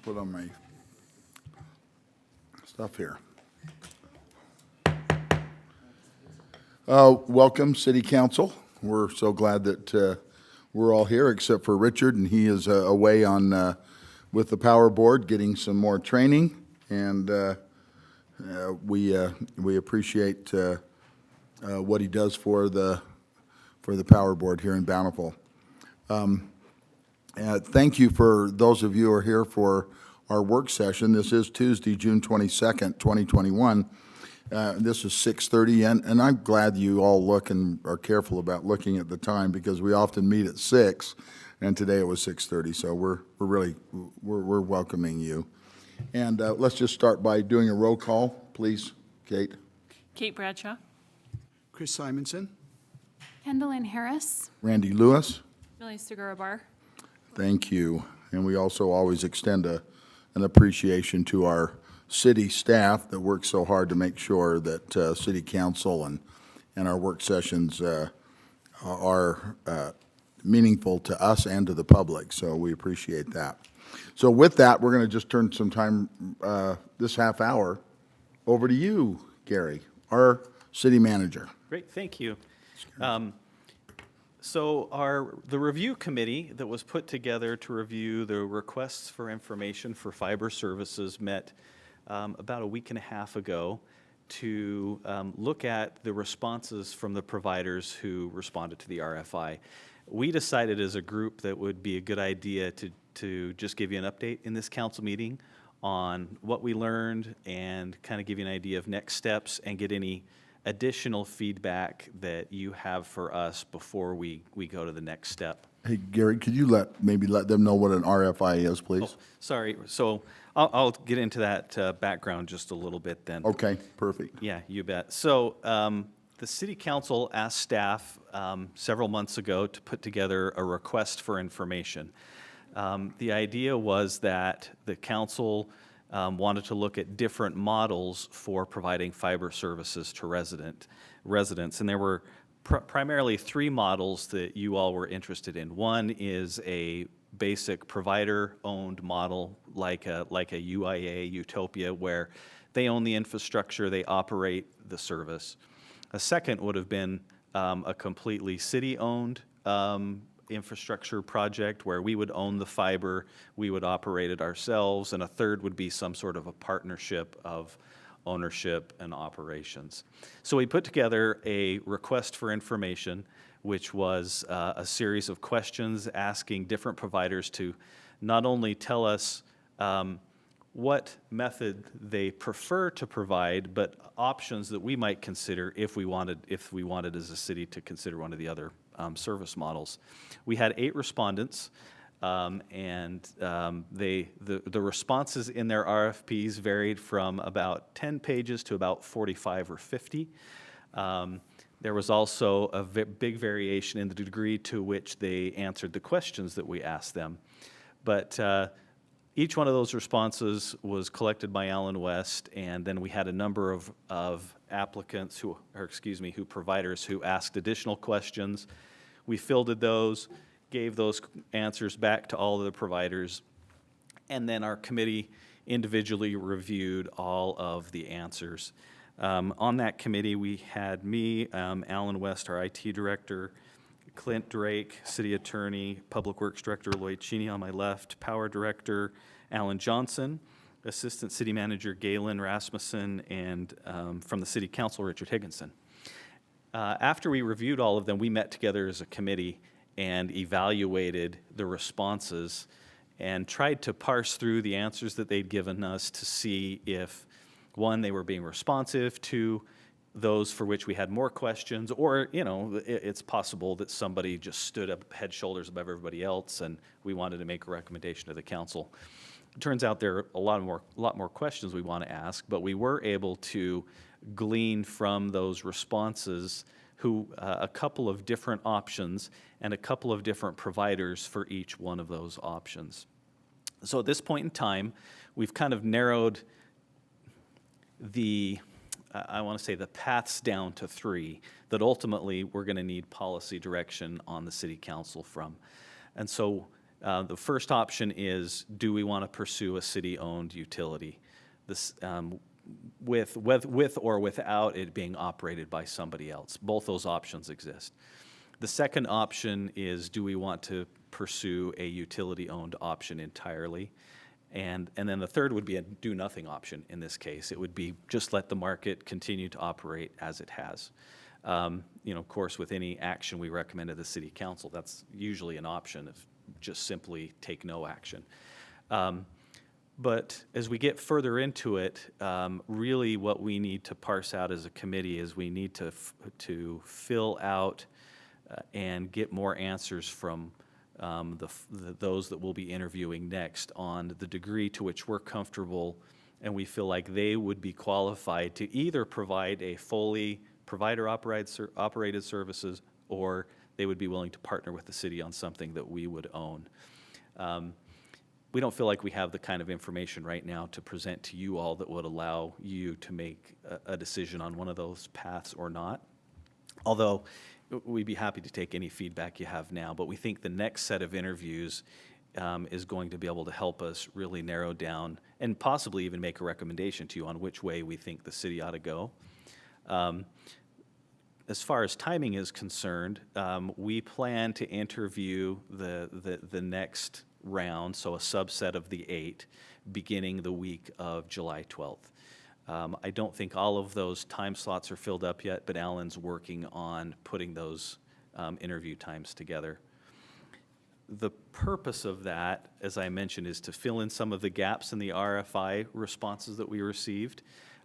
put on my stuff here. Welcome, City Council. We're so glad that we're all here, except for Richard, and he is away on with the Power Board, getting some more training, and we appreciate what he does for the Power Board here in Bountiful. Thank you for those of you who are here for our work session. This is Tuesday, June 22nd, 2021. This is 6:30, and I'm glad you all look and are careful about looking at the time, because we often meet at 6, and today it was 6:30, so we're welcoming you. And let's just start by doing a roll call, please, Kate. Kate Bradshaw. Chris Simonson. Kendall Harris. Randy Lewis. Millie Segura-Bar. Thank you. And we also always extend an appreciation to our city staff that works so hard to make sure that City Council and our work sessions are meaningful to us and to the public. So we appreciate that. So with that, we're going to just turn some time this half hour over to you, Gary, our city manager. Great, thank you. So the review committee that was put together to review the requests for information for fiber services met about a week and a half ago to look at the responses from the providers who responded to the RFI. We decided as a group that would be a good idea to just give you an update in this council meeting on what we learned and kind of give you an idea of next steps and get any additional feedback that you have for us before we go to the next step. Hey, Gary, could you maybe let them know what an RFI is, please? Oh, sorry. So I'll get into that background just a little bit then. Okay, perfect. Yeah, you bet. So the City Council asked staff several months ago to put together a request for information. The idea was that the council wanted to look at different models for providing fiber services to residents, and there were primarily 3 models that you all were interested in. One is a basic provider-owned model, like a UIA, Utopia, where they own the infrastructure, they operate the service. A second would have been a completely city-owned infrastructure project where we would own the fiber, we would operate it ourselves, and a third would be some sort of a partnership of ownership and operations. So we put together a request for information, which was a series of questions asking different providers to not only tell us what method they prefer to provide, but options that we might consider if we wanted as a city to consider one of the other service models. We had 8 respondents, and the responses in their RFPs varied from about 10 pages to about 45 or 50. There was also a big variation in the degree to which they answered the questions that we asked them. But each one of those responses was collected by Allen West, and then we had a number of applicants providers who asked additional questions. We fielded those, gave those answers back to all of the providers, and then our committee individually reviewed all of the answers. On that committee, we had me, Allen West, our IT director, Clint Drake, city attorney, public works director Lloyd Cheney on my left, power director Alan Johnson, assistant city manager Galen Rasmussen, and from the city council Richard Higginson. After we reviewed all of them, we met together as a committee and evaluated the responses and tried to parse through the answers that they'd given us to see if, one, they were being responsive to those for which we had more questions, or, it's possible that somebody just stood up head shoulders above everybody else and we wanted to make a recommendation to the council. It turns out there are a lot more questions we want to ask, but we were able to glean from those responses a couple of different options and a couple of different providers for each one of those options. So at this point in time, we've kind of narrowed the paths down to 3 that ultimately we're going to need policy direction on the city council from. And so The first option is, do we want to pursue a city-owned utility? This, with or without it being operated by somebody else. Both those options exist. The second option is, do we want to pursue a utility-owned option entirely? And then the third would be a do-nothing option in this case. It would be just let the market continue to operate as it has. Of course, with any action we recommend to the city council, that's usually an option of just simply take no action. But as we get further into it, really what we need to parse out as a committee is we need to fill out and get more answers from those that we'll be interviewing next on the degree to which we're comfortable and we feel like they would be qualified to either provide a fully provider-operated services, or they would be willing to partner with the city on something that we would own. We don't feel like we have the kind of information right now to present to you all that would allow you to make a decision on one of those paths or not. Although, we'd be happy to take any feedback you have now, but we think the next set of interviews is going to be able to help us really narrow down and possibly even make a recommendation to you on which way we think the city ought to go. As far as timing is concerned, we plan to interview the next round, so a subset of the 8, beginning the week of July 12th. I don't think all of those time slots are filled up yet, but Alan's working on putting those interview times together. The purpose of that, as I mentioned, is to fill in some of the gaps in the RFI responses that we received.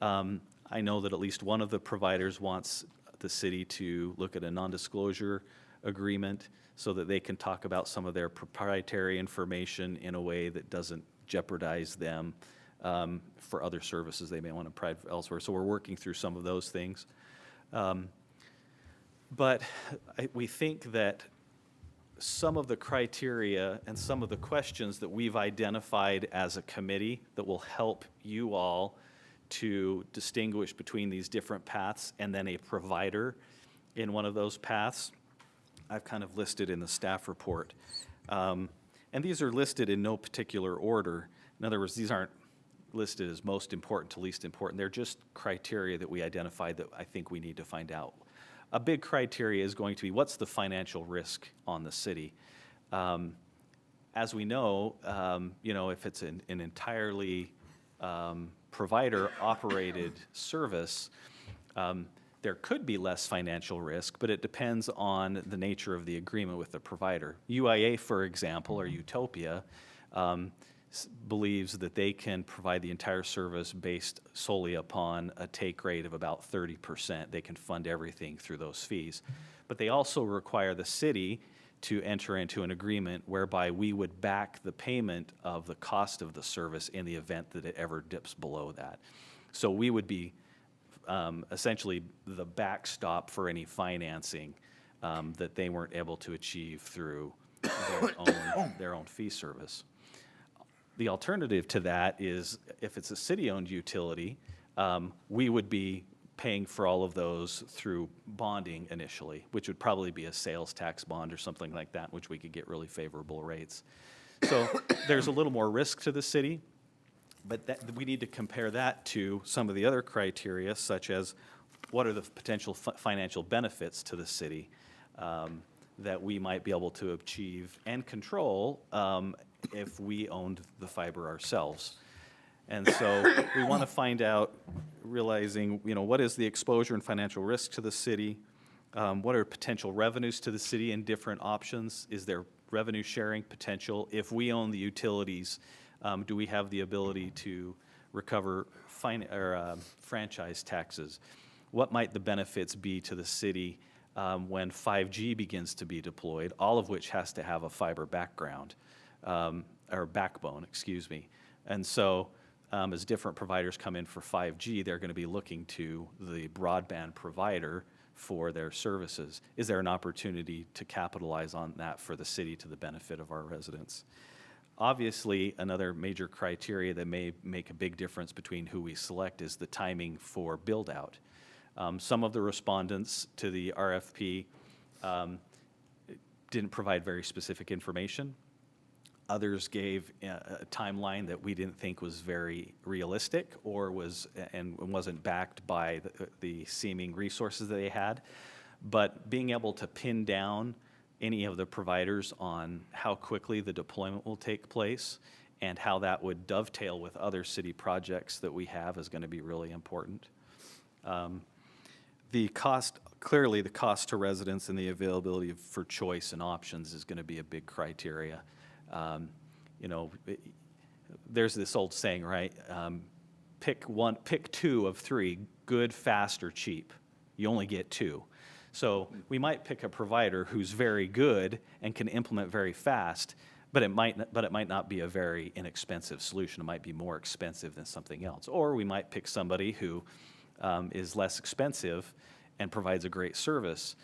I know that at least one of the providers wants the city to look at a non-disclosure agreement so that they can talk about some of their proprietary information in a way that doesn't jeopardize them for other services they may want to provide elsewhere. So we're working through some of those things. But we think that some of the criteria and some of the questions that we've identified as a committee that will help you all to distinguish between these different paths and then a provider in one of those paths, I've kind of listed in the staff report. And these are listed in no particular order. In other words, these aren't listed as most important to least important. They're just criteria that we identified that I think we need to find out. A big criteria is going to be, what's the financial risk on the city? As we know, if it's an entirely provider-operated service, there could be less financial risk, but it depends on the nature of the agreement with the provider. UIA, for example, or Utopia, believes that they can provide the entire service based solely upon a take rate of about 30%. They can fund everything through those fees. But they also require the city to enter into an agreement whereby we would back the payment of the cost of the service in the event that it ever dips below that. So we would be essentially the backstop for any financing that they weren't able to achieve through their own fee service. The alternative to that is, if it's a city-owned utility, we would be paying for all of those through bonding initially, which would probably be a sales tax bond or something like that, which we could get really favorable rates. So there's a little more risk to the city, but we need to compare that to some of the other criteria, such as what are the potential financial benefits to the city that we might be able to achieve and control if we owned the fiber ourselves. And so we want to find out, realizing, what is the exposure and financial risk to the city? What are potential revenues to the city in different options? Is there revenue sharing potential? If we own the utilities, do we have the ability to recover franchise taxes? What might the benefits be to the city when 5G begins to be deployed, all of which has to have a fiber background, or backbone, excuse me. And so as different providers come in for 5G, they're going to be looking to the broadband provider for their services. Is there an opportunity to capitalize on that for the city to the benefit of our residents? Obviously, another major criteria that may make a big difference between who we select is the timing for build-out. Some of the respondents to the RFP didn't provide very specific information. Others gave a timeline that we didn't think was very realistic or wasn't backed by the seeming resources that they had. But being able to pin down any of the providers on how quickly the deployment will take place and how that would dovetail with other city projects that we have is going to be really important. Clearly the cost to residents and the availability for choice and options is going to be a big criteria. There's this old saying, right? Pick two of three, good, fast, or cheap. You only get two. So we might pick a provider who's very good and can implement very fast, but it might not be a very inexpensive solution. It might be more expensive than something else. Or we might pick somebody who is less expensive and provides a great service,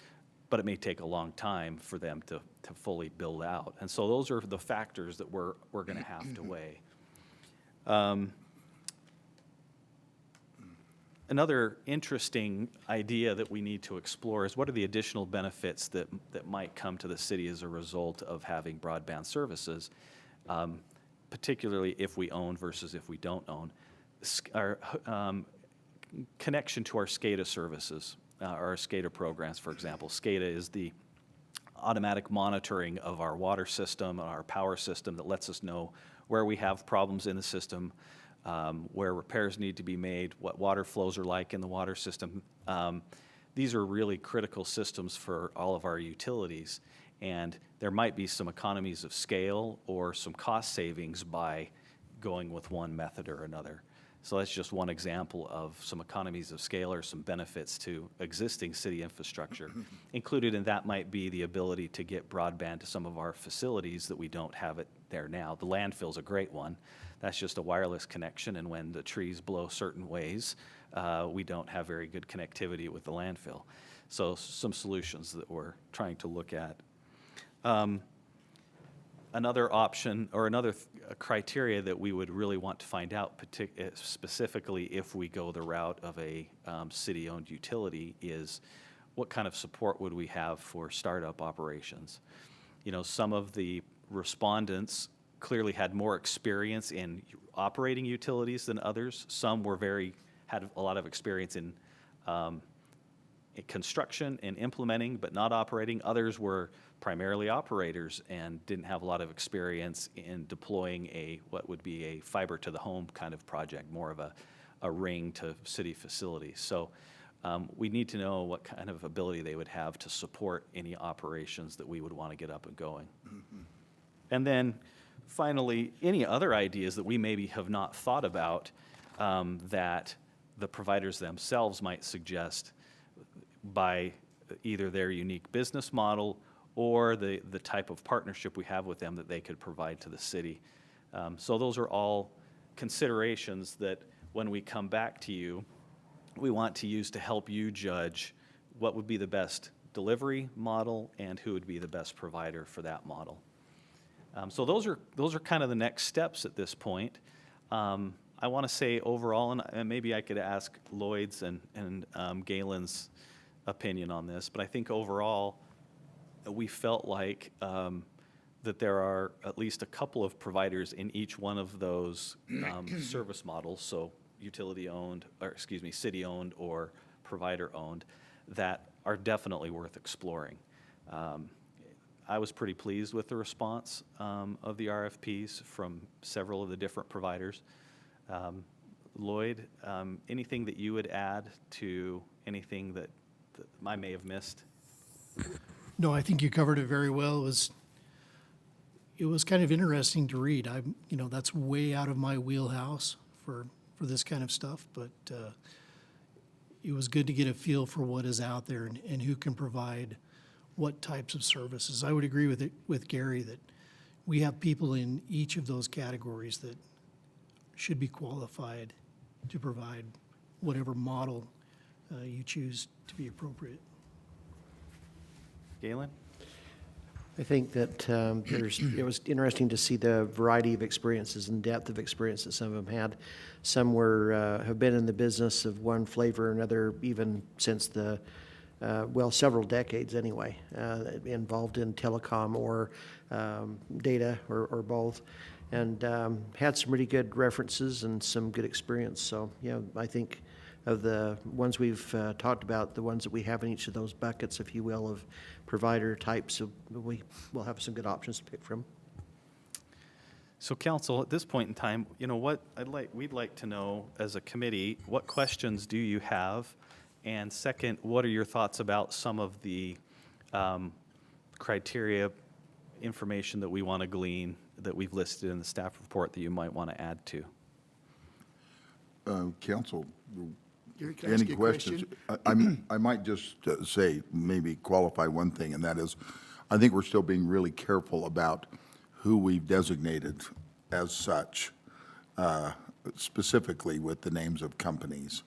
but it may take a long time for them to fully build out. And so those are the factors that we're going to have to weigh. Another interesting idea that we need to explore is what are the additional benefits that might come to the city as a result of having broadband services, particularly if we own versus if we don't own. Our connection to our SCADA services, our SCADA programs, for example. SCADA is the automatic monitoring of our water system, our power system that lets us know where we have problems in the system, where repairs need to be made, what water flows are like in the water system. These are really critical systems for all of our utilities, and there might be some economies of scale or some cost savings by going with one method or another. So that's just one example of some economies of scale or some benefits to existing city infrastructure. Included in that might be the ability to get broadband to some of our facilities that we don't have it there now. The landfill's a great one. That's just a wireless connection, and when the trees blow certain ways, we don't have very good connectivity with the landfill. So some solutions that we're trying to look at. Another option or another criteria that we would really want to find out specifically if we go the route of a city-owned utility is what kind of support would we have for startup operations. Some of the respondents clearly had more experience in operating utilities than others. Some had a lot of experience in construction and implementing, but not operating. Others were primarily operators and didn't have a lot of experience in deploying what would be a fiber to the home kind of project, more of a ring to city facilities. So we need to know what kind of ability they would have to support any operations that we would want to get up and going. Mm-hmm. And then finally, any other ideas that we maybe have not thought about that the providers themselves might suggest by either their unique business model or the type of partnership we have with them that they could provide to the city. So those are all considerations that when we come back to you, we want to use to help you judge what would be the best delivery model and who would be the best provider for that model. So those are kind of the next steps at this point. I want to say overall, and maybe I could ask Lloyd's and Galen's opinion on this, but I think overall we felt like that there are at least a couple of providers in each one of those service models, so utility-owned, or excuse me, city-owned or provider-owned, that are definitely worth exploring. I was pretty pleased with the response of the RFPs from several of the different providers. Lloyd, anything that you would add to anything that I may have missed? No, I think you covered it very well. It was kind of interesting to read. That's way out of my wheelhouse for this kind of stuff, but it was good to get a feel for what is out there and who can provide what types of services. I would agree with Gary that we have people in each of those categories that should be qualified to provide whatever model you choose to be appropriate. Galen? I think that it was interesting to see the variety of experiences and depth of experience that some of them had. Some have been in the business of one flavor or another even since the well, several decades anyway, involved in telecom or data or both, and had some really good references and some good experience. So, I think of the ones we've talked about, the ones that we have in each of those buckets, if you will, of provider types, we will have some good options to pick from. So council, at this point in time, what we'd like to know as a committee, what questions do you have? And second, what are your thoughts about some of the criteria, information that we want to glean that we've listed in the staff report that you might want to add to? Council, Gary, can I ask any you a questions? question? I might just say, maybe qualify one thing, and that is, I think we're still being really careful about who we've designated as such, specifically with the names of companies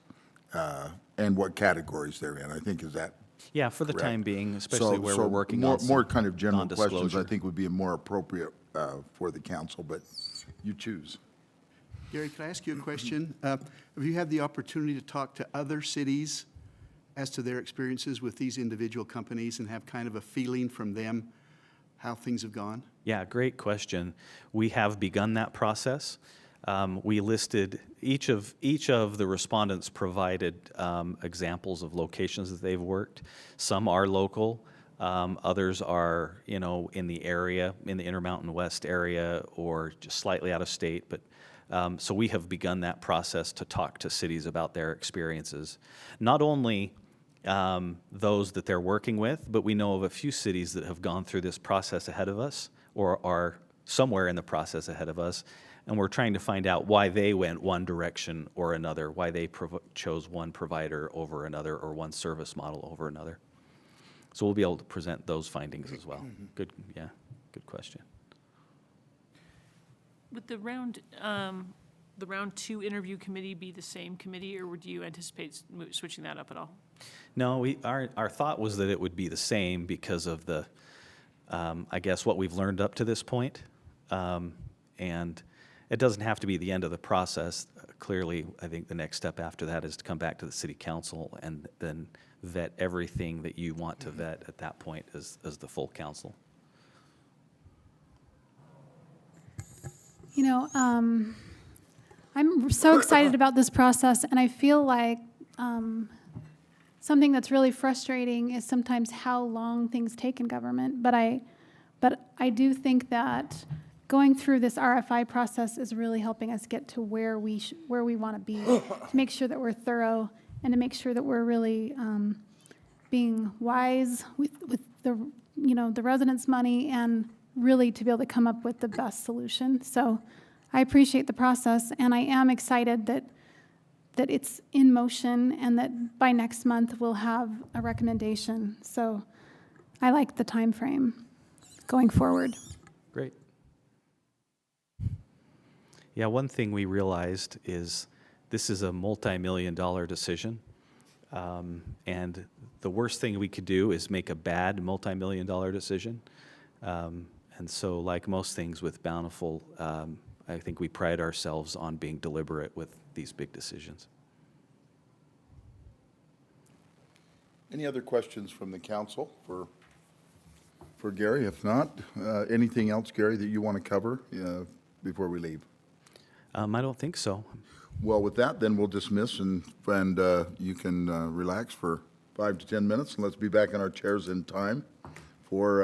and what categories they're in. I think, is that Yeah, for the correct? time being, especially where So we're working more, on some more kind of general questions, non-disclosure. I think, would be more appropriate for the council, but you choose. Gary, can I ask you a question? Have you had the opportunity to talk to other cities as to their experiences with these individual companies and have kind of a feeling from them how things have gone? Yeah, great question. We have begun that process. We listed, each of the respondents provided examples of locations that they've worked. Some are local, others are, in the area, in the Intermountain West area, or just slightly out of state. But so we have begun that process to talk to cities about their experiences. Not only those that they're working with, but we know of a few cities that have gone through this process ahead of us or are somewhere in the process ahead of us, and we're trying to find out why they went one direction or another, why they chose one provider over another or one service model over another. So we'll be able to present those findings as well. Good, yeah, good question. Would the round 2 interview committee be the same committee, or do you anticipate switching that up at all? No, our thought was that it would be the same because of the, I guess, what we've learned up to this point. And it doesn't have to be the end of the process. Clearly, I think the next step after that is to come back to the city council and then vet everything that you want to vet at that point as the full council. I'm so excited about this process, and I feel like something that's really frustrating is sometimes how long things take in government. But I do think that going through this RFI process is really helping us get to where we want to be, to make sure that we're thorough and to make sure that we're really being wise with the the residents' money, and really to be able to come up with the best solution. So I appreciate the process, and I am excited that it's in motion and that by next month we'll have a recommendation. So I like the time frame going forward. Great. Yeah, one thing we realized is this is a multi-million-dollar decision. And the worst thing we could do is make a bad multi-million-dollar decision. And so like most things with Bountiful, I think we pride ourselves on being deliberate with these big decisions. Any other questions from the council for Gary? If not, anything else, Gary, that you want to cover before we leave? I don't think so. Well, with that, then we'll dismiss and you can relax for 5 to 10 minutes, and let's be back in our chairs in time for